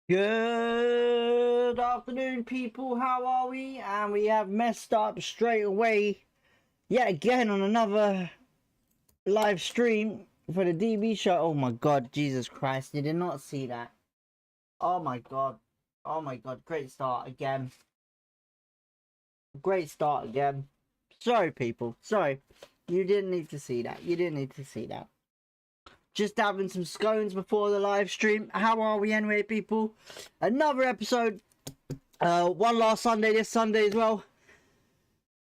Good afternoon, people. How are we? And we have messed up straight away yet again on another live stream for the DB show. Oh my god, Jesus Christ. You did not see that. Oh my god. Oh my god. Great start again. Great start again. Sorry, people. Sorry. You didn't need to see that. You didn't need to see that. Just having some scones before the live stream. How are we anyway, people? Another episode. One last Sunday, this Sunday as well.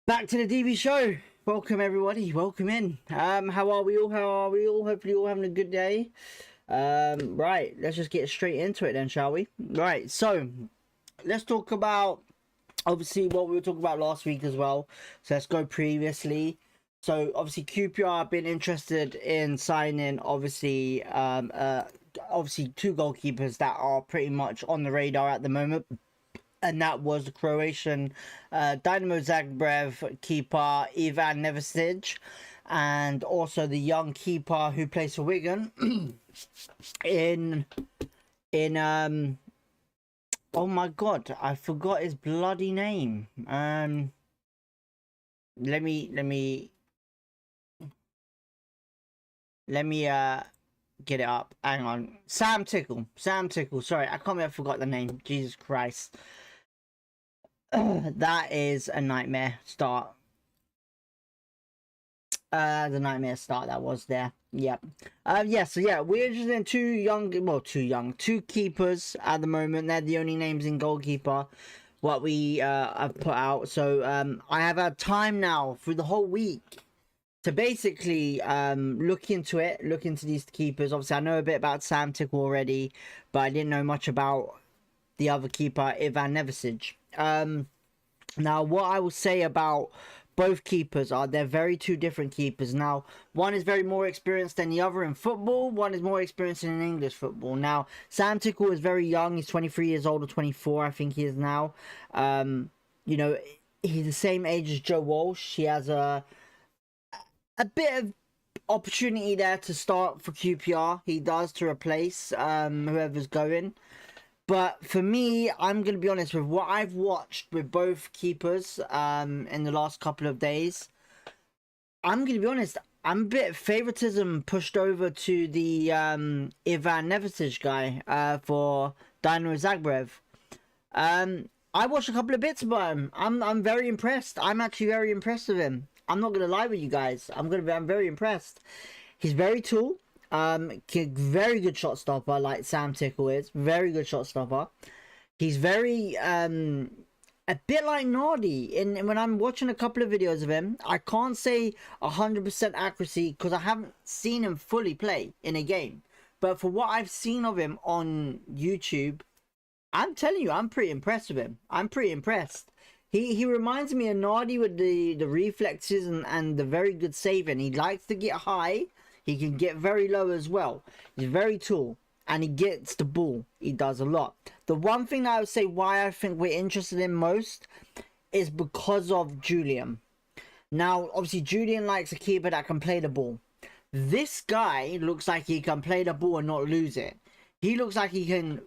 Back to the DB show. Welcome everybody. Welcome in. How are we all? How are we all? Hopefully you're all having a good day. Right, let's just get straight into it then, shall we? Right, so let's talk about obviously what we were talking about last week as well. So let's go previously. So obviously QPR have been interested in signing obviously two goalkeepers that are pretty much on the radar at the moment. And that was the Croatian Dynamo Zagreb keeper Ivan Nevesic, and also the young keeper who plays for Wigan in oh my god, I forgot his bloody name. Let me get it up. Hang on. Sam Tickle. Sorry, I can't believe I forgot the name. Jesus Christ. That is a nightmare start. The nightmare start that was there. Yep. So we're interested in two keepers at the moment. They're the only names in goalkeeper what we have put out. So I have had time now through the whole week to basically look into these keepers. Obviously I know a bit about Sam Tickle already, but I didn't know much about the other keeper, Ivan Nevesic. Now what I will say about both keepers are they're very two different keepers. Now one is very more experienced than the other in football, one is more experienced in English football. Now Sam Tickle is very young, he's 23 years old or 24 I think he is now. You know, he's the same age as Joe Walsh. He has a bit of opportunity there to start for QPR. He does, to replace whoever's going. But for me, I'm going to be honest with what I've watched with both keepers in the last couple of days. I'm going to be honest, I'm a bit favoritism pushed over to the Ivan Nevesic guy for Dynamo Zagreb. I watched a couple of bits about him. I'm very impressed. I'm actually very impressed with him. I'm not going to lie with you guys. I'm very impressed. He's very tall. Very good shot stopper, like Sam Tickle is. Very good shot stopper. He's very a bit like Nardi. And when I'm watching a couple of videos of him, I can't say 100% accuracy because I haven't seen him fully play in a game. But for what I've seen of him on YouTube, I'm telling you, I'm pretty impressed with him. I'm pretty impressed. He reminds me of Nardi with the reflexes and the very good saving. He likes to get high. He can get very low as well. He's very tall. And he gets the ball. He does a lot. The one thing that I would say why I think we're interested in most is because of Julian. Now, obviously, Julian likes a keeper that can play the ball. This guy looks like he can play the ball and not lose it. He looks like he can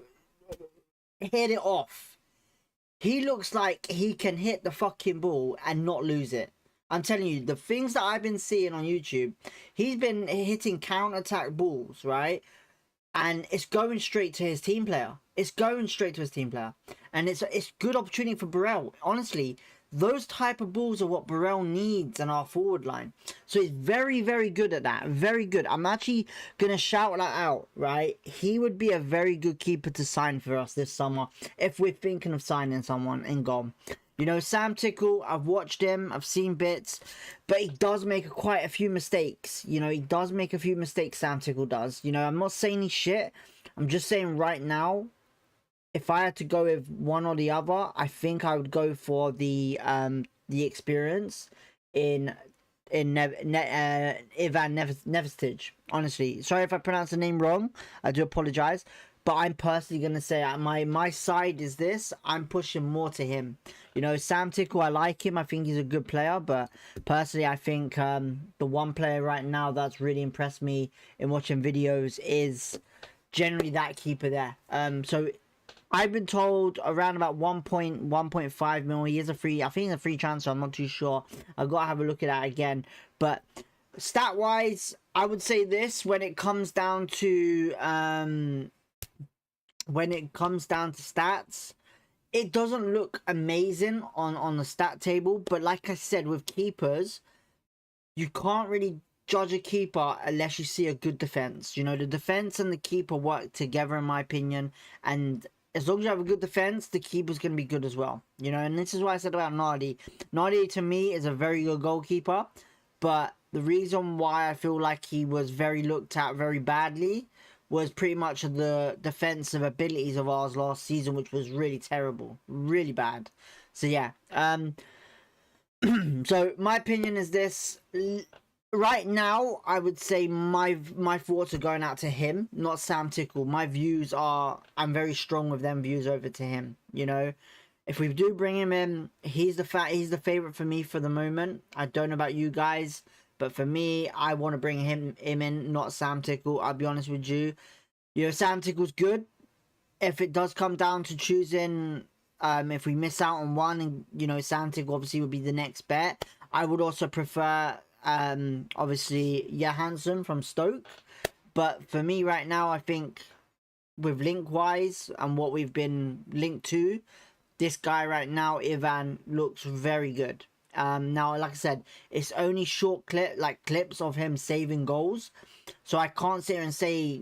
hit it off. He looks like he can hit the fucking ball and not lose it. I'm telling you, the things that I've been seeing on YouTube, he's been hitting counter-attack balls, right? And it's going straight to his team player. It's going straight to his team player. And it's good opportunity for Burrell. Honestly, those type of balls are what Burrell needs in our forward line. So he's very, very good at that. Very good. I'm actually going to shout that out, right? He would be a very good keeper to sign for us this summer if we're thinking of signing someone in goal. You know, Sam Tickle, I've watched him, I've seen bits, but he does make quite a few mistakes. You know, he does make a few mistakes, Sam Tickle does. You know, I'm not saying he's shit. I'm just saying right now, if I had to go with one or the other, I think I would go for the experience in Ivan Nevesic. Honestly, sorry if I pronounce the name wrong. I do apologize, but I'm personally gonna say my side is this. I'm pushing more to him. You know, Sam Tickle, I like him. I think he's a good player, but personally, I think the one player right now that's really impressed me in watching videos is generally that keeper there. So I've been told around about 1.5 mil. He is a free, I think it's a free transfer. I'm not too sure. I've got to have a look at that again. But stat wise, I would say this when it comes down to stats, it doesn't look amazing on the stat table. But like I said, with keepers, you can't really judge a keeper unless you see a good defense. You know, the defense and the keeper work together, in my opinion, and as long as you have a good defense, the keeper's going to be good as well. You know, and this is what I said about Nardi. Nardi, to me, is a very good goalkeeper, but the reason why I feel like he was very looked at very badly was pretty much the defensive abilities of ours last season, which was really terrible, really bad. So yeah, so my opinion is this. Right now, I would say my thoughts are going out to him, not Sam Tickle. My views are, I'm very strong with them views over to him. You know, if we do bring him in, he's the favorite for me for the moment. I don't know about you guys, but for me, I want to bring him in, not Sam Tickle. I'll be honest with you. You know, Sam Tickle's good. If it does come down to choosing, if we miss out on one, and you know, Sam Tickle obviously would be the next bet. I would also prefer obviously Johansson from Stoke, but for me right now, I think with link wise and what we've been linked to, this guy right now, Ivan, looks very good. Now, like I said, it's only short clips of him saving goals, so I can't sit here and say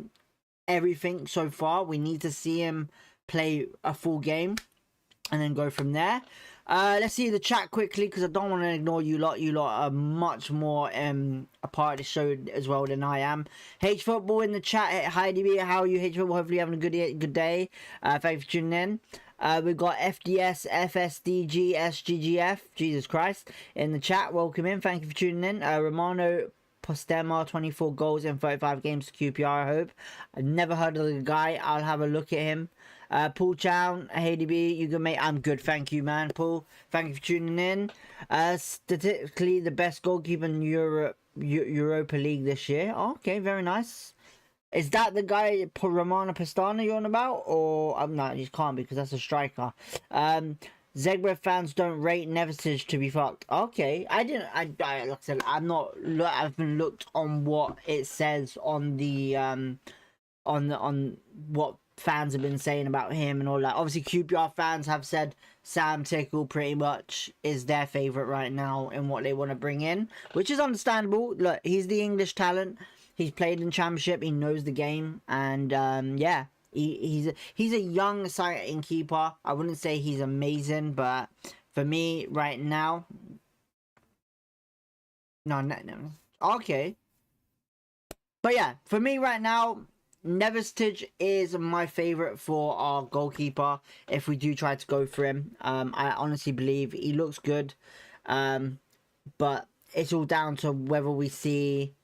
everything so far. We need to see him play a full game and then go from there. Let's see the chat quickly, because I don't want to ignore you lot. You lot are much more a part of the show as well than I am. H Football in the chat. Hi DB, how are you? H Football, hopefully having a good day. Thank you for tuning in. We've got FDS, FSDG, SGGF, Jesus Christ, in the chat. Welcome in. Thank you for tuning in. Romano Postema, 24 goals in 35 games to QPR, I hope. I've never heard of the guy. I'll have a look at him. Paul Chow, hey DB, you good mate? I'm good, thank you, man. Paul, thank you for tuning in. Statistically, the best goalkeeper in Europa League this year. Oh, okay, very nice. Is that the guy Romano Pastana you're on about, or no? He can't be because that's a striker. Zegbrev fans don't rate Nevestage to be fucked. Okay, I like I said, I haven't looked on what it says on the on what fans have been saying about him and all that. Obviously, QPR fans have said Sam Tickle pretty much is their favourite right now in what they want to bring in, which is understandable. Look, he's the English talent. He's played in Championship. He knows the game, and yeah, he's a young, exciting keeper. I wouldn't say he's amazing, but for me right now, no. Okay, but yeah, for me right now, Nevestage is my favourite for our goalkeeper if we do try to go for him. I honestly believe he looks good, but it's all down to whether we see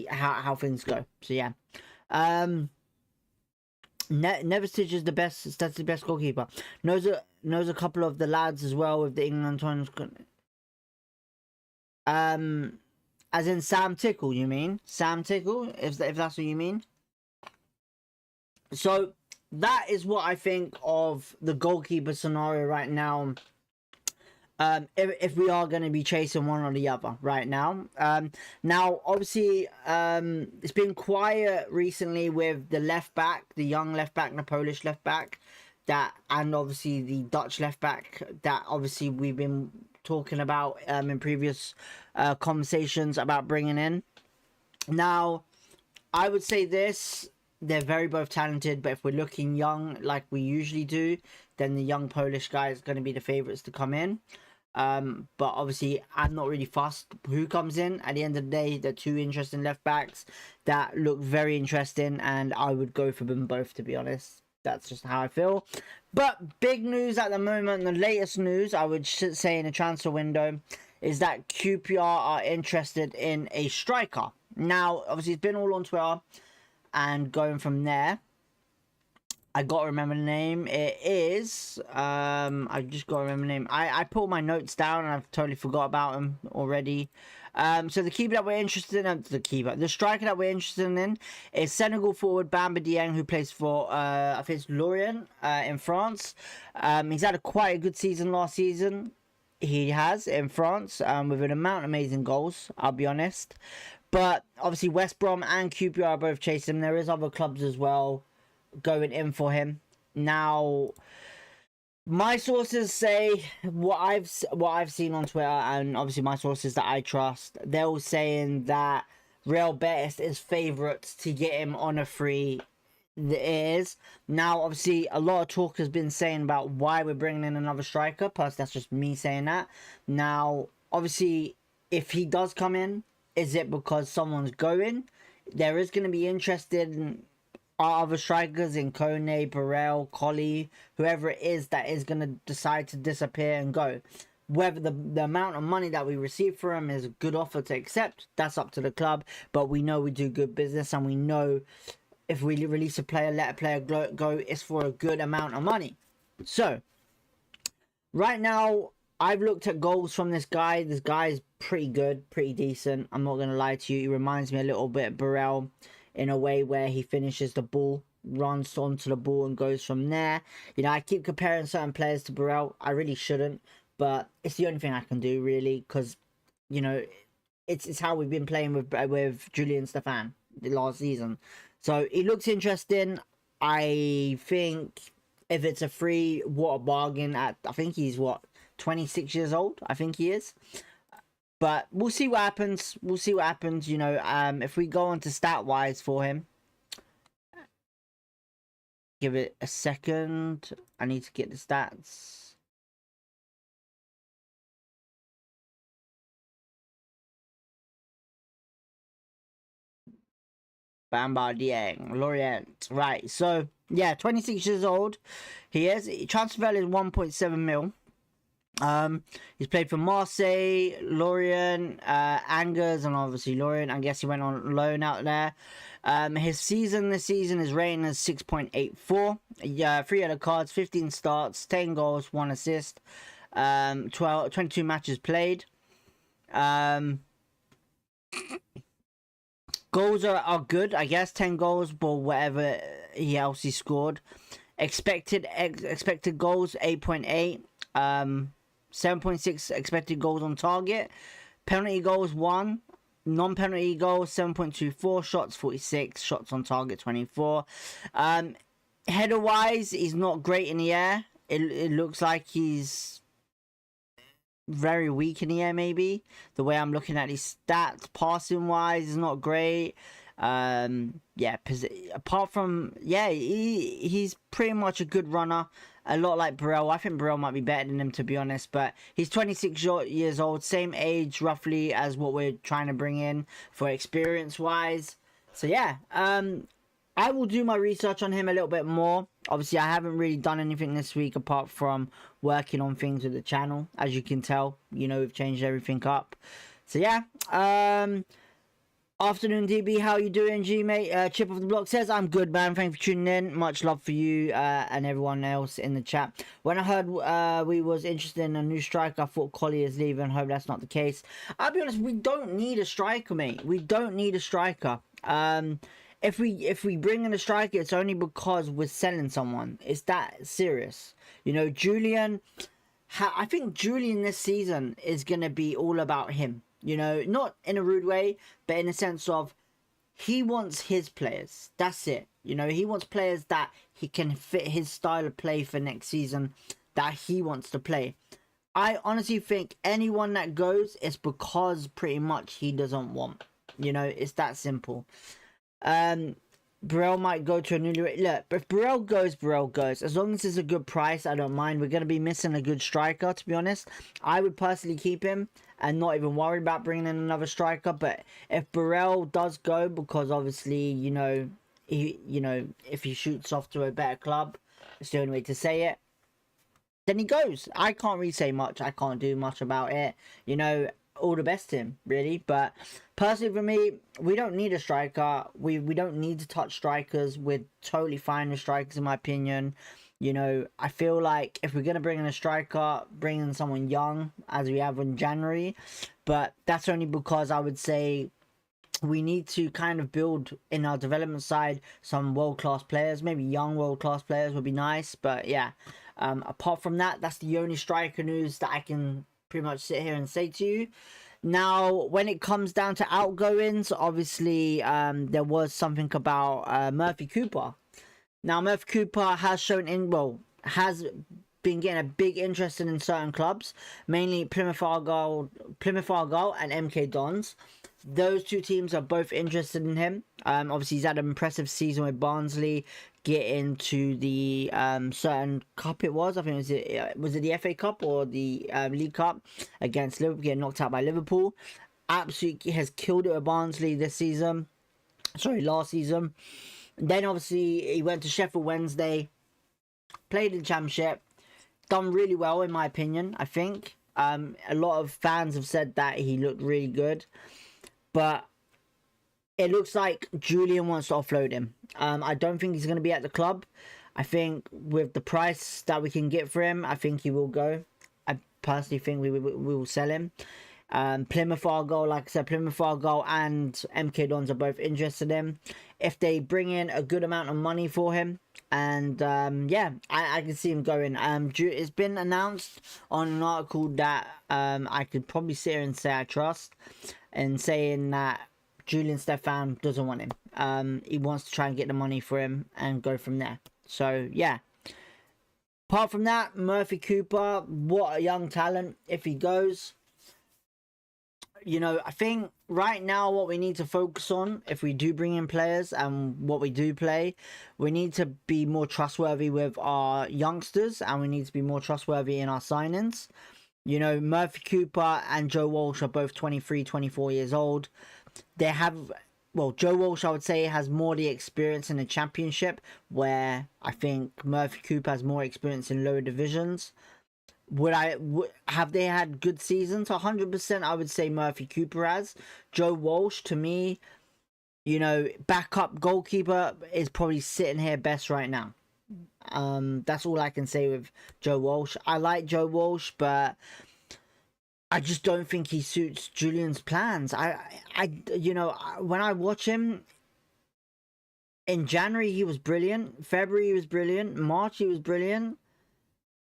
how things go. So yeah, Nevestage is the best. That's the best goalkeeper. Knows a couple of the lads as well with the England ones. As in Sam Tickle, you mean? Sam Tickle, if that's what you mean. So that is what I think of the goalkeeper scenario right now. If we are going to be chasing one or the other right now. Now, obviously, it's been quiet recently with the left back, the young left back, the Polish left back, and obviously the Dutch left back that obviously we've been talking about in previous conversations about bringing in. Now, I would say this, they're very both talented, but if we're looking young like we usually do, then the young Polish guy is going to be the favourites to come in. But obviously, I'm not really fussed who comes in. At the end of the day, they're two interesting left backs that look very interesting, and I would go for them both, to be honest. That's just how I feel. But big news at the moment, the latest news, I would say in the transfer window, is that QPR are interested in a striker. Now, obviously, it's been all on Twitter, and going from there, I got to remember the name. It is, I just got to remember the name. I put my notes down, and I've totally forgot about him already. So the keeper that we're interested in, the striker that we're interested in is Senegal forward Bamba Dieng, who plays for I think it's Lorient in France. He's had quite a good season last season. He has in France with an amount of amazing goals. I'll be honest, but obviously West Brom and QPR are both chasing him. There is other clubs as well going in for him now. My sources say what I've seen on Twitter, and obviously my sources that I trust, they're all saying that Real Betis is favourites to get him on a free. It is. Now, obviously, a lot of talk has been saying about why we're bringing in another striker. Plus, that's just me saying that. Now, obviously, if he does come in, is it because someone's going? There is going to be interested in our other strikers in Kone, Burrell, Colley, whoever it is that is going to decide to disappear and go. Whether the amount of money that we receive for him is a good offer to accept, that's up to the club. But we know we do good business, and we know if we release a player, let a player go, it's for a good amount of money. So, right now, I've looked at goals from this guy. This guy is pretty good, pretty decent. I'm not going to lie to you. He reminds me a little bit of Burrell in a way where he finishes the ball, runs onto the ball and goes from there. You know, I keep comparing certain players to Burrell. I really shouldn't, but it's the only thing I can do, really, because, you know, it's how we've been playing with Julian Stefan the last season. So he looks interesting. I think if it's a free, what a bargain. I think he's 26 years old. I think he is. But we'll see what happens. We'll see what happens. You know, if we go on to stat wise for him, give it a second. I need to get the stats. Bamba Dieng, Lorient. Right, so, yeah, 26 years old. He is. Transfer value is 1.7 mil. He's played for Marseille, Lorient, Angers, and obviously Lorient. I guess he went on loan out there. His season this season is rating as 6.84. 3 yellow cards, 15 starts, 10 goals, 1 assist. 22 matches played. Goals are good, I guess. 10 goals, but whatever else he scored. Expected goals 8.8. 7.6 expected goals on target. Penalty goals 1. Non-penalty goals 7.24. Shots 46. Shots on target 24. Header wise, he's not great in the air. It looks like he's very weak in the air, maybe. The way I'm looking at his stats, passing wise, is not great. Yeah, apart from, yeah, he's pretty much a good runner. A lot like Burrell. I think Burrell might be better than him, to be honest. But he's 26 years old, same age roughly as what we're trying to bring in for experience wise. So yeah, I will do my research on him a little bit more. Obviously, I haven't really done anything this week apart from working on things with the channel. As you can tell, you know, we've changed everything up. So yeah, afternoon DB, how you doing, G mate? Chip of the block says, I'm good, man. Thanks for tuning in. Much love for you and everyone else in the chat. When I heard we was interested in a new striker, I thought Colley is leaving. Hope that's not the case. I'll be honest, we don't need a striker, mate. We don't need a striker. If we bring in a striker, it's only because we're selling someone. It's that serious. You know, Julian, I think Julian this season is going to be all about him. You know, not in a rude way, but in a sense of he wants his players. That's it. You know, he wants players that he can fit his style of play for next season, that he wants to play. I honestly think anyone that goes is because pretty much he doesn't want. You know, it's that simple. Burrell might go to a newly... Look, if Burrell goes, Burrell goes. As long as it's a good price, I don't mind. We're going to be missing a good striker, to be honest. I would personally keep him and not even worry about bringing in another striker. But if Burrell does go, because obviously, you know, if he shoots off to a better club, it's the only way to say it, then he goes. I can't really say much. I can't do much about it. You know, all the best to him, really. But personally for me, we don't need a striker. We don't need to touch strikers. We're totally fine with strikers, in my opinion. You know, I feel like if we're going to bring in a striker, bring in someone young, as we have in January. but that's only because I would say we need to kind of build in our development side some world-class players. Maybe young world-class players would be nice, but yeah, apart from that, that's the only striker news that I can pretty much sit here and say to you. Now, when it comes down to outgoings, obviously there was something about Murphy Cooper. Now, Murphy Cooper has has been getting a big interest in certain clubs, mainly Plymouth Argyle and MK Dons. Those two teams are both interested in him. Obviously, he's had an impressive season with Barnsley, getting to the certain cup it was. I think was it the FA Cup or the League Cup against Liverpool, getting knocked out by Liverpool. Absolutely has killed it with Barnsley this season. Sorry, last season. Then obviously he went to Sheffield Wednesday, played in the Championship, done really well in my opinion. I think a lot of fans have said that he looked really good, but it looks like Julian wants to offload him. I don't think he's going to be at the club. I think with the price that we can get for him, I think he will go. I personally think we will sell him. Plymouth Argyle, like I said, Plymouth Argyle and MK Dons are both interested in him. If they bring in a good amount of money for him, and yeah, I can see him going. It's been announced on an article that I could probably sit here and say I trust, and saying that Julian Stefan doesn't want him. He wants to try and get the money for him and go from there. So yeah. Apart from that, Murphy Cooper, what a young talent if he goes. You know, I think right now what we need to focus on, if we do bring in players and what we do play, we need to be more trustworthy with our youngsters, and we need to be more trustworthy in our signings. You know, Murphy Cooper and Joe Walsh are both 23, 24 years old. They have, well, Joe Walsh, I would say, has more the experience in the Championship, where I think Murphy Cooper has more experience in lower divisions. Have they had good seasons? 100% I would say Murphy Cooper has. Joe Walsh, to me, you know, backup goalkeeper is probably sitting here best right now. That's all I can say with Joe Walsh. I like Joe Walsh, but I just don't think he suits Julian's plans. You know, when I watch him, in January he was brilliant, February he was brilliant, March he was brilliant.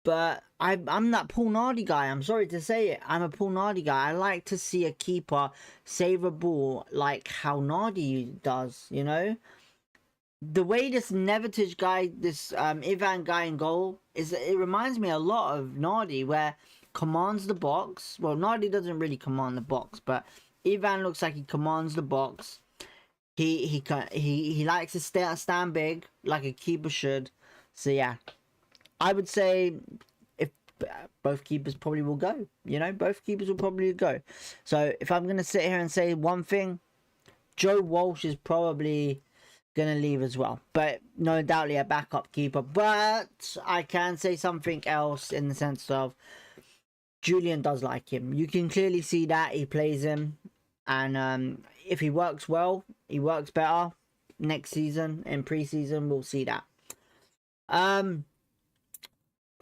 But I'm that Paul Nardi guy. I'm sorry to say it. I'm a Paul Nardi guy. I like to see a keeper save a ball like how Nardi does, you know? The way this Nevetic guy, this Ivan guy in goal, it reminds me a lot of Nardi, where commands the box. Well, Nardi doesn't really command the box, but Ivan looks like he commands the box. He likes to stand big like a keeper should. So yeah. I would say if both keepers probably will go, you know, both keepers will probably go. So if I'm going to sit here and say one thing, Joe Walsh is probably going to leave as well. But no doubtly a backup keeper. But I can say something else in the sense of Julian does like him. You can clearly see that he plays him. And if he works well, he works better next season. In pre-season, we'll see that.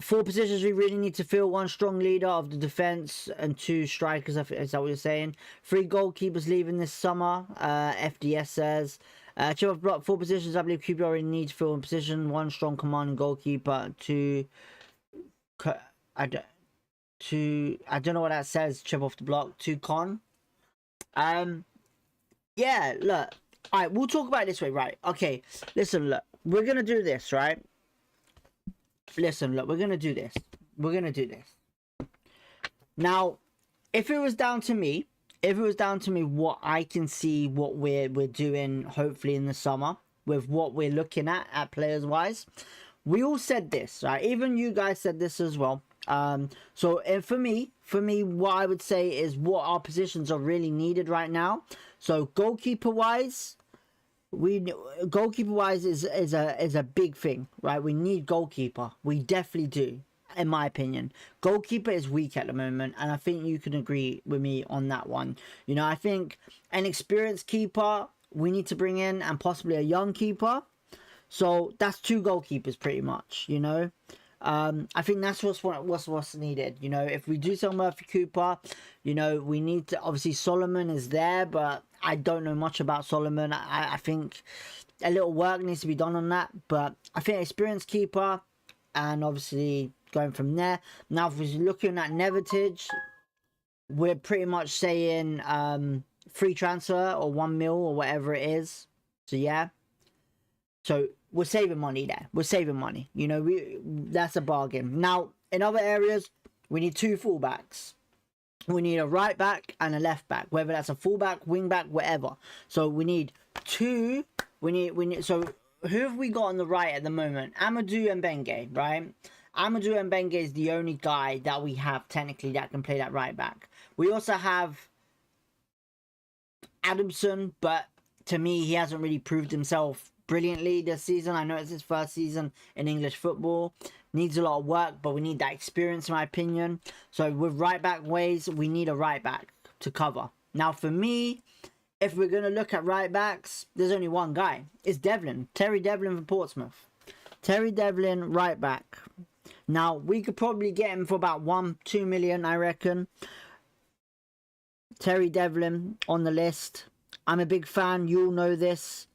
4 positions we really need to fill: 1 strong leader of the defense and 2 strikers. Is that what you're saying? 3 goalkeepers leaving this summer. FDS says. Chip off block, 4 positions I believe QPR already need to fill in position: 1 strong commanding goalkeeper, 2 I don't know what that says. Chip off the block, 2 con. Yeah, look. Alright, we'll talk about it this way, right? Okay, listen, look. We're gonna do this, right? Listen, look, we're going to do this. We're going to do this. Now, if it was down to me, what I can see what we're doing, hopefully in the summer, with what we're looking at players-wise, we all said this, right? Even you guys said this as well. So for me, what I would say is what our positions are really needed right now. So goalkeeper-wise, goalkeeper-wise is a big thing, right? We need goalkeeper. We definitely do, in my opinion. Goalkeeper is weak at the moment, and I think you can agree with me on that one. You know, I think an experienced keeper we need to bring in, and possibly a young keeper. So that's 2 goalkeepers pretty much, you know. I think that's what's needed. You know, if we do sell Murphy Cooper, you know, we need to, obviously Solomon is there, but I don't know much about Solomon. I think a little work needs to be done on that, but I think experienced keeper, and obviously going from there. Now, if we're looking at Nevertage, we're pretty much saying free transfer or 1 mil or whatever it is. So yeah, so we're saving money there. We're saving money. You know, that's a bargain. Now, in other areas, we need 2 fullbacks. We need a right back and a left back, whether that's a fullback, wing back, whatever. So we need 2. We need. So who have we got on the right at the moment? Amadou and Bengue, right? Amadou and Bengue is the only guy that we have technically that can play that right back. We also have Adamson, but to me, he hasn't really proved himself brilliantly this season. I know it's his first season in English football. Needs a lot of work, but we need that experience, in my opinion. So with right back ways, we need a right back to cover. Now, for me, if we're going to look at right backs, there's only one guy. It's Devlin. Terry Devlin for Portsmouth. Terry Devlin, right back. Now, we could probably get him for about 1-2 million, I reckon. Terry Devlin on the list. I'm a big fan. You all know this.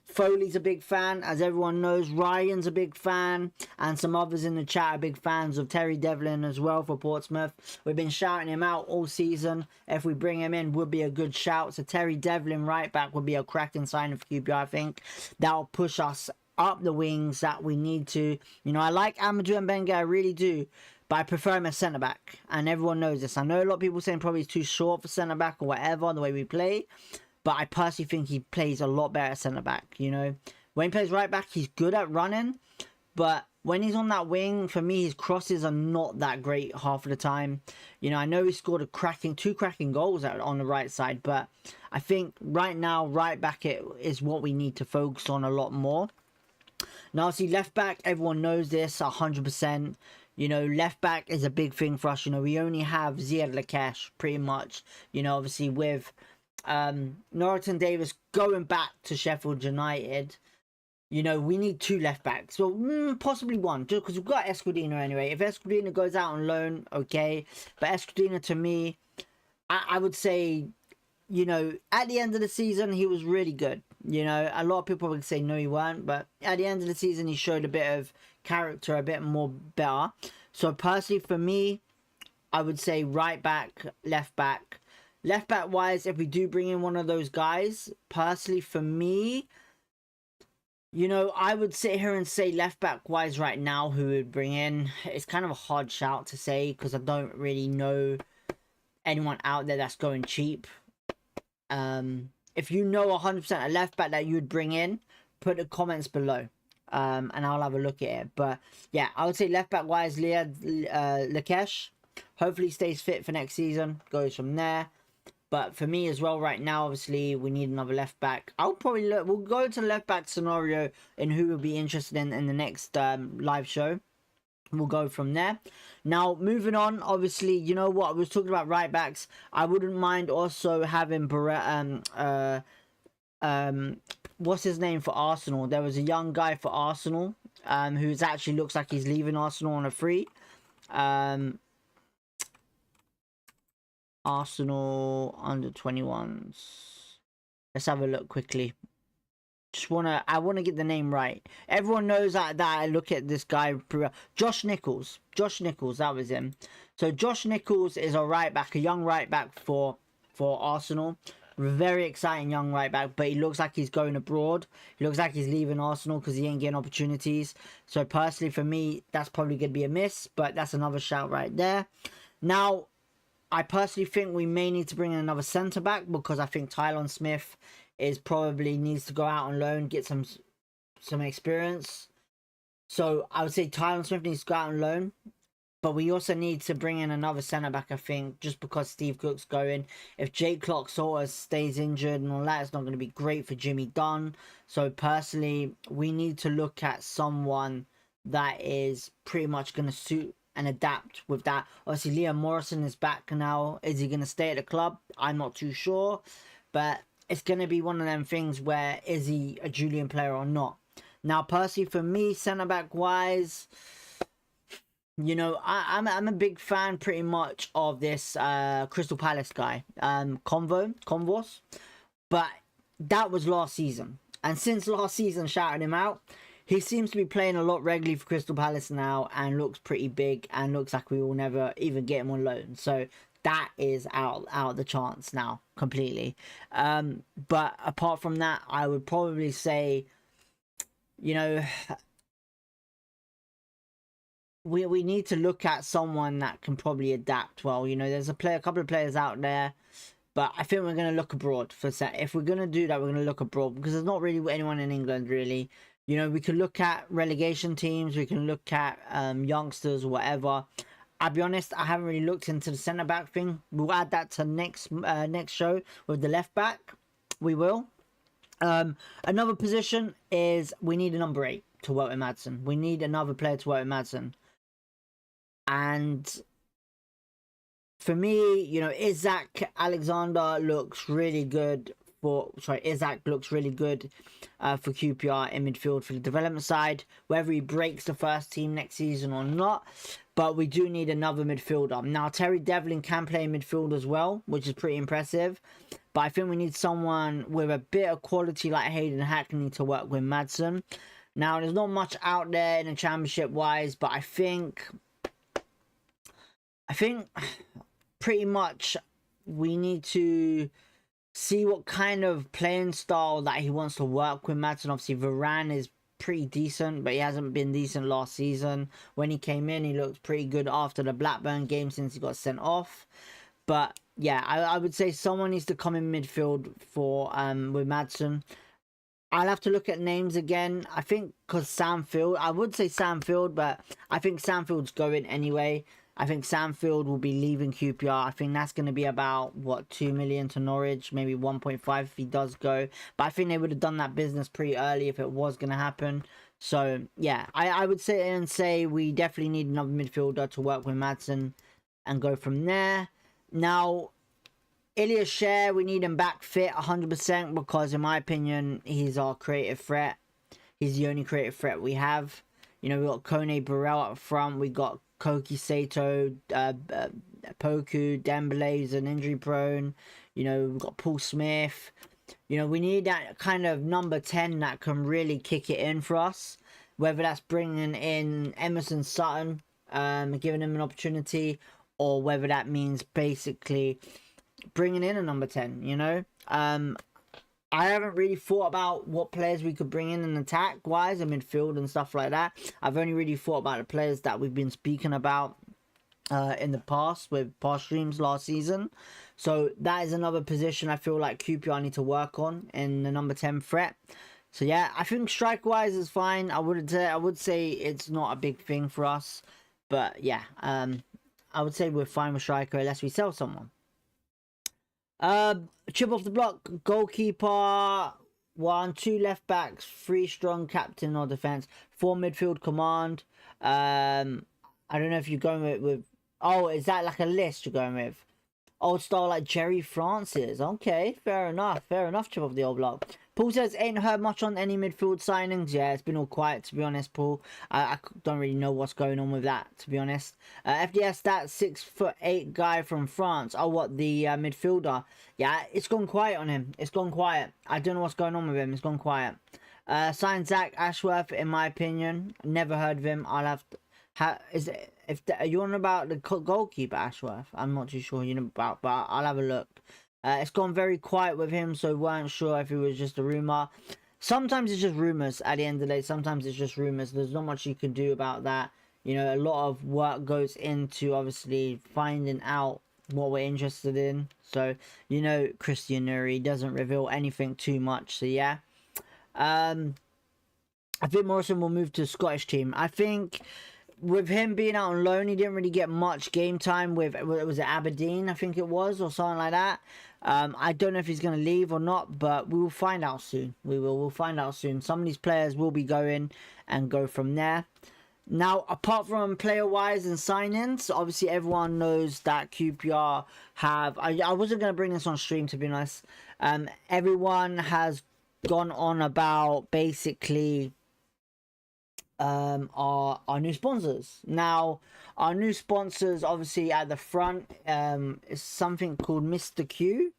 Foley's a big fan, as everyone knows. Ryan's a big fan, and some others in the chat are big fans of Terry Devlin as well for Portsmouth. We've been shouting him out all season. If we bring him in, would be a good shout. So Terry Devlin right back would be a cracking signing for QPR. I think that'll push us up the wings that we need to. You know, I like Amadou and Bengue, I really do, but I prefer him as centre back, and everyone knows this. I know a lot of people saying probably he's too short for centre back or whatever, the way we play. But I personally think he plays a lot better at centre-back, you know. When he plays right-back, he's good at running. But when he's on that wing, for me, his crosses are not that great half of the time. You know, I know he scored two cracking goals on the right side. But I think right now, right-back is what we need to focus on a lot more. Now, see, left-back, everyone knows this 100%. You know, left-back is a big thing for us. You know, we only have Ziad Lakesh, pretty much. You know, obviously with Norton Davis going back to Sheffield United, you know, we need 2 left backs. Well, possibly 1, just because we've got Escudina anyway. If Escudina goes out on loan, okay. But Escudina, to me, I would say, you know, at the end of the season, he was really good. You know, a lot of people would say no, he weren't. But at the end of the season, he showed a bit of character, a bit more better. So personally, for me, I would say right back, left back. Left back wise, if we do bring in one of those guys, personally for me, you know, I would sit here and say left back wise right now who would bring in. It's kind of a hard shout to say because I don't really know anyone out there that's going cheap. If you know 100% a left back that you would bring in, put the comments below. And I'll have a look at it. But yeah, I would say left back wise, Lakesh. Hopefully stays fit for next season. Goes from there. But for me as well, right now, obviously, we need another left back. I'll probably look. We'll go to left back scenario and who will be interested in the next live show. We'll go from there. Now, moving on, obviously, you know what? I was talking about right backs. I wouldn't mind also having what's his name for Arsenal? There was a young guy for Arsenal who actually looks like he's leaving Arsenal on a free. Arsenal under 21s. Let's have a look quickly. I wanna get the name right. Everyone knows that I look at this guy. Josh Nichols. Josh Nichols, that was him. So Josh Nichols is a right back, a young right back for Arsenal. Very exciting young right back, but he looks like he's going abroad. He looks like he's leaving Arsenal because he ain't getting opportunities. So personally, for me, that's probably going to be a miss, but that's another shout right there. Now, I personally think we may need to bring in another centre-back because I think Tylon Smith probably needs to go out on loan, get some experience. So I would say Tylon Smith needs to go out on loan. But we also need to bring in another centre-back, I think, just because Steve Cook's going. If Jake Clark sort of stays injured and all that, it's not going to be great for Jimmy Dunn. So personally, we need to look at someone that is pretty much going to suit and adapt with that. Obviously, Liam Morrison is back now. Is he going to stay at the club? I'm not too sure. But it's going to be one of them things where is he a Julian player or not? Now, personally, for me, centre-back wise, you know, I'm a big fan pretty much of this Crystal Palace guy, Convos, but that was last season. And since last season shouting him out, he seems to be playing a lot regularly for Crystal Palace now and looks pretty big and looks like we will never even get him on loan. So that is out the chance now completely. But apart from that, I would probably say, you know, we need to look at someone that can probably adapt well. You know, there's a couple of players out there, but I think we're going to look abroad for set. If we're going to do that, we're going to look abroad because there's not really anyone in England really. You know, we can look at relegation teams, we can look at youngsters, whatever. I'll be honest, I haven't really looked into the centre back thing. We'll add that to next show with the left back. We will. Another position is we need a number 8 to work with Maddison. We need another player to work with Maddison. And for me, you know, Isaac Alexander looks really good Isaac looks really good for QPR in midfield for the development side. Whether he breaks the first team next season or not, but we do need another midfielder. Now, Terry Devlin can play midfield as well, which is pretty impressive. But I think we need someone with a bit of quality like Hayden Hackney to work with Maddison. Now, there's not much out there in the championship-wise, but I think pretty much we need to see what kind of playing style that he wants to work with Maddison. Obviously, Varane is pretty decent, but he hasn't been decent last season. When he came in, he looked pretty good after the Blackburn game since he got sent off. But yeah, I would say someone needs to come in midfield for with Maddison. I'll have to look at names again. I think because I would say Sam Field, but I think Sam Field's going anyway. I think Sam Field will be leaving QPR. I think that's going to be about, what, 2 million to Norwich, maybe 1.5 if he does go. But I think they would have done that business pretty early if it was going to happen. So, yeah, I would say we definitely need another midfielder to work with Maddison and go from there. Now, Ilias Share, we need him back fit 100% because, in my opinion, he's our creative threat. He's the only creative threat we have. You know, we got Kone Burrell up front. We got Koki Sato, Poku, Dembele is an injury prone. You know, we've got Paul Smith. You know, we need that kind of number 10 that can really kick it in for us. Whether that's bringing in Emerson Sutton, giving him an opportunity, or whether that means basically bringing in a number 10, you know. I haven't really thought about what players we could bring in attack-wise and midfield and stuff like that. I've only really thought about the players that we've been speaking about in the past with past streams last season. So that is another position I feel like QPR need to work on in the number 10 threat. So yeah, I think strike-wise is fine. I would say it's not a big thing for us. But yeah, I would say we're fine with striker unless we sell someone. Chip off the block, goalkeeper, 1, 2 left backs, 3 strong captain or defense, 4 midfield command. I don't know if you're going with oh, is that like a list you're going with? Old style like Jerry Francis. Okay, fair enough, chip off the old block. Paul says, ain't heard much on any midfield signings. Yeah, it's been all quiet, to be honest, Paul. I don't really know what's going on with that, to be honest. FDS, that 6'8" guy from France. Oh, what, the midfielder? Yeah, it's gone quiet on him. It's gone quiet. I don't know what's going on with him. It's gone quiet. Signed Zach Ashworth, in my opinion. Never heard of him. I'll have to... are you on about the goalkeeper, Ashworth? I'm not too sure you know about, but I'll have a look. It's gone very quiet with him, so weren't sure if it was just a rumour. Sometimes it's just rumours at the end of the day. Sometimes it's just rumours. There's not much you can do about that. You know, a lot of work goes into, obviously, finding out what we're interested in. So, you know, Christian Nuri doesn't reveal anything too much. So, yeah. I think Morrison will move to the Scottish team. I think... with him being out on loan, he didn't really get much game time with, was it Aberdeen, I think it was, or something like that. I don't know if he's going to leave or not, but we will find out soon. We'll find out soon. Some of these players will be going and go from there. Now, apart from player-wise and signings, obviously everyone knows that QPR have... I wasn't going to bring this on stream, to be honest. Everyone has gone on about basically... are our new sponsors. Now, our new sponsors, obviously at the front, is something called Mr. Q.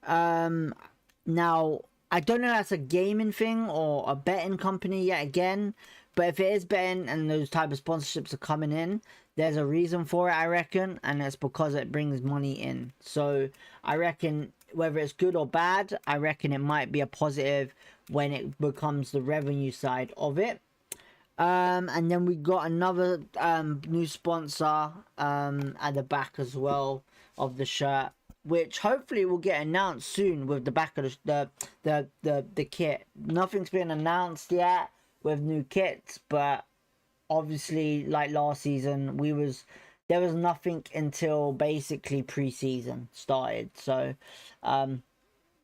Now, I don't know if that's a gaming thing or a betting company yet again, but if it is betting and those type of sponsorships are coming in, there's a reason for it, I reckon, and it's because it brings money in. So I reckon whether it's good or bad, I reckon it might be a positive when it becomes the revenue side of it. And then we got another new sponsor at the back as well of the shirt, which hopefully will get announced soon with the back of the kit. Nothing's been announced yet with new kits, but obviously, like last season, there was nothing until basically pre-season started. So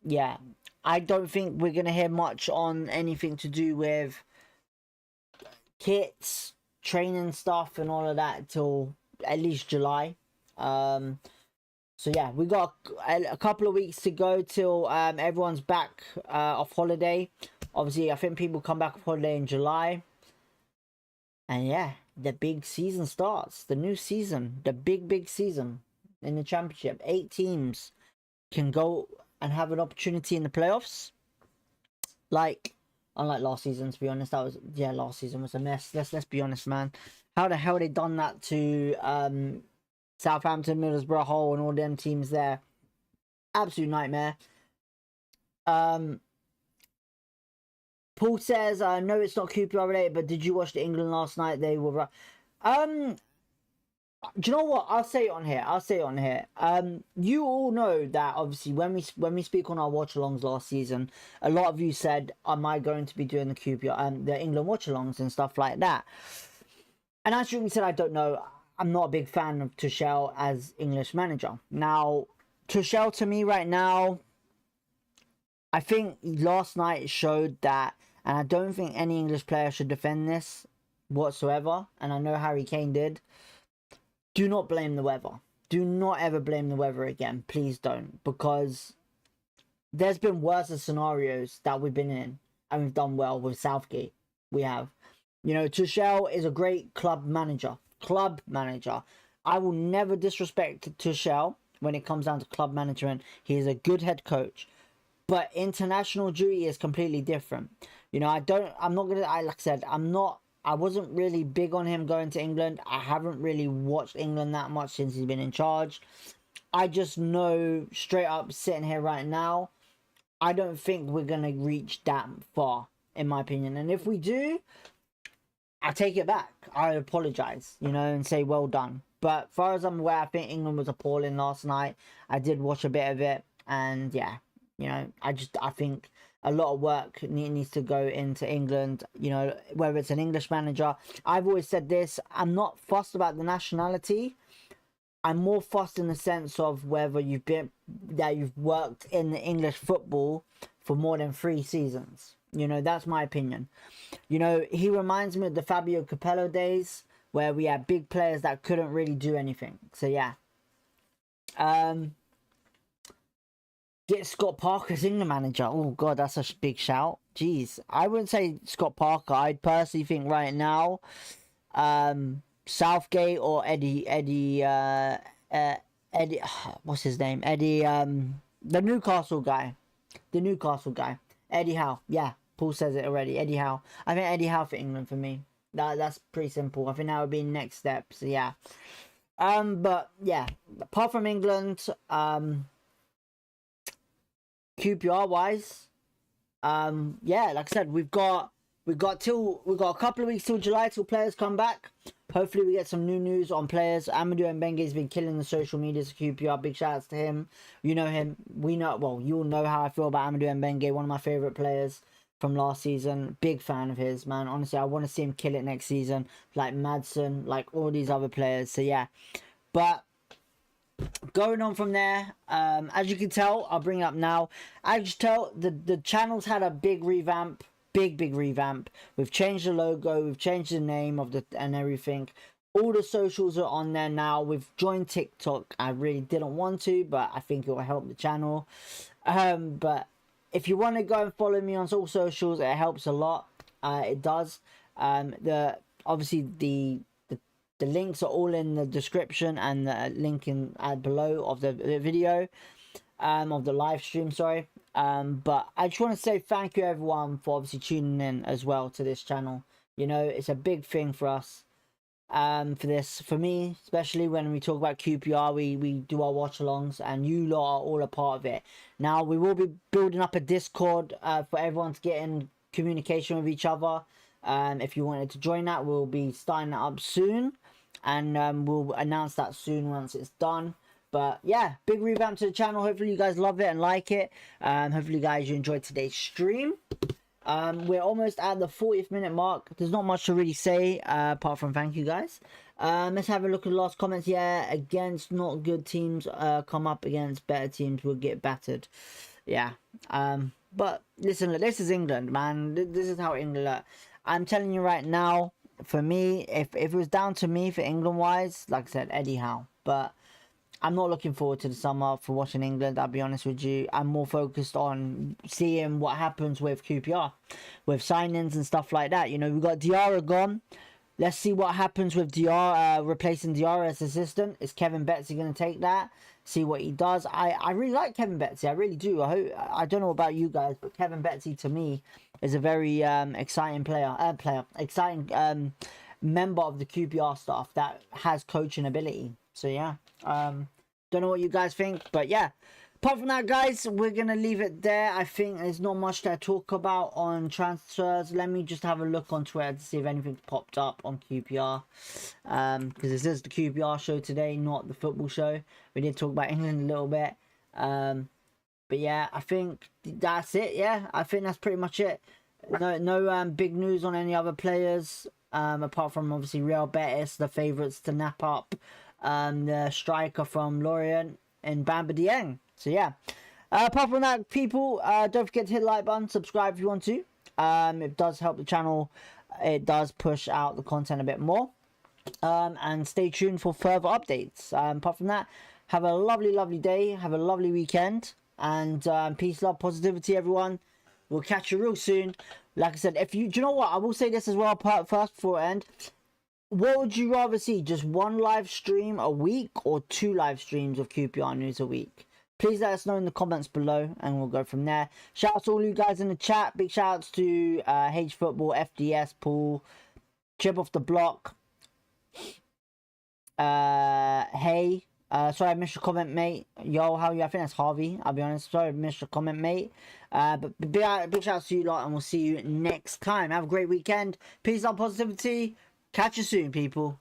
yeah, I don't think we're gonna hear much on anything to do with kits, training stuff, and all of that till at least July. So yeah, we got a couple of weeks to go till everyone's back off holiday. Obviously, I think people come back off holiday in July. And yeah, the big season starts. The new season, the big season in the championship. 8 teams can go and have an opportunity in the playoffs. Like, unlike last season, to be honest, last season was a mess. Let's be honest, man. How the hell they done that to Southampton, Middlesbrough, Hull, and all them teams there? Absolute nightmare. Paul says, I know it's not QPR related, but did you watch the England last night? They were do you know what? I'll say it on here. You all know that obviously when we speak on our watch-alongs last season, a lot of you said, am I going to be doing the QPR the England watch-alongs and stuff like that? And as you said, I don't know. I'm not a big fan of Tuchel as English manager. Now, Tuchel to me right now, I think last night showed that, and I don't think any English player should defend this whatsoever, and I know Harry Kane did. Do not blame the weather. Do not ever blame the weather again. Please don't. Because there's been worse scenarios that we've been in, and we've done well with Southgate. We have. You know, Tuchel is a great club manager. I will never disrespect Tuchel when it comes down to club management. He is a good head coach. But international duty is completely different. You know, like I said, I wasn't really big on him going to England. I haven't really watched England that much since he's been in charge. I just know straight up sitting here right now, I don't think we're going to reach that far, in my opinion. And if we do, I take it back. I apologise, you know, and say well done. But as far as I'm aware, I think England was appalling last night. I did watch a bit of it. And yeah, you know, I think a lot of work needs to go into England, you know, whether it's an English manager. I've always said this, I'm not fussed about the nationality. I'm more fussed in the sense of whether you've worked in the English football for more than 3 seasons. You know, that's my opinion. You know, he reminds me of the Fabio Capello days where we had big players that couldn't really do anything. So yeah. Get Scott Parker as England manager. Oh god, that's a big shout. Jeez, I wouldn't say Scott Parker. I'd personally think right now, Southgate or Eddie. What's his name? Eddie. The Newcastle guy. Eddie Howe. Yeah, Paul says it already. Eddie Howe. I think Eddie Howe for England for me. That's pretty simple. I think that would be next step. So yeah. But yeah, apart from England, QPR wise, yeah, like I said, we've got a couple of weeks till July till players come back. Hopefully we get some new news on players. Amadou Mbenge's been killing the social medias of QPR. Big shout outs to him. You know him. You'll know how I feel about Amadou Mbenge, one of my favourite players from last season. Big fan of his, man. Honestly, I want to see him kill it next season. Like Madsen, like all these other players. So yeah. But going on from there, as you can tell, I'll bring it up now. As you can tell, the channel's had a big revamp. Big revamp. We've changed the logo, we've changed the name of and everything. All the socials are on there now. We've joined TikTok. I really didn't want to, but I think it will help the channel. But if you want to go and follow me on all socials, it helps a lot. It does. The obviously the links are all in the description and the link in below of the video, of the live stream, sorry. But I just want to say thank you everyone for obviously tuning in as well to this channel. You know, it's a big thing for us, for me, especially when we talk about QPR, we do our watch alongs, and you lot are all a part of it. Now we will be building up a Discord for everyone to get in communication with each other. If you wanted to join that, we'll be starting that up soon, and we'll announce that soon once it's done. But yeah, big revamp to the channel. Hopefully you guys love it and like it. Hopefully guys you enjoyed today's stream. We're almost at the 40th minute mark. There's not much to really say apart from thank you guys. Let's have a look at the last comments. Yeah, against not good teams, come up against better teams will get battered. Yeah. But listen, look, this is England, man. This is how England look. I'm telling you right now, for me, if it was down to me for England wise, like I said, Eddie Howe. But I'm not looking forward to the summer for watching England, I'll be honest with you. I'm more focused on seeing what happens with QPR, with signings and stuff like that. You know, we've got Diarra gone. Let's see what happens with Diarra, replacing Diarra as assistant. Is Kevin Betsy going to take that? See what he does. I really like Kevin Betsy. I really do. I don't know about you guys, but Kevin Betsy to me is a very exciting exciting member of the QPR staff that has coaching ability. So yeah, don't know what you guys think, but yeah, apart from that guys, we're gonna leave it there. I think there's not much to talk about on transfers. Let me just have a look on Twitter to see if anything's popped up on QPR, because this is the QPR show today, not the football show. We did talk about England a little bit, but yeah, I think that's it. Yeah, I think that's pretty much it. No big news on any other players, apart from obviously Real Betis, the favourites to nap up the striker from Lorient and Bamba Dieng. So yeah, apart from that, people, don't forget to hit the like button, subscribe if you want to. It does help the channel. It does push out the content a bit more. And stay tuned for further updates. Apart from that, have a lovely day, have a lovely weekend, and peace, love, positivity, everyone. We'll catch you real soon. Like I said, do you know what, I will say this as well first before I end. What would you rather see? Just one live stream a week or 2 live streams of QPR news a week? Please let us know in the comments below and we'll go from there. Shout out to all you guys in the chat. Big shout outs to H Football, FDS, Paul, Chip off the block. Hey. Sorry I missed your comment, mate. Yo, how are you? I think that's Harvey, I'll be honest. Sorry I missed your comment, mate. But big shout out to you lot, and we'll see you next time. Have a great weekend. Peace out, positivity. Catch you soon, people.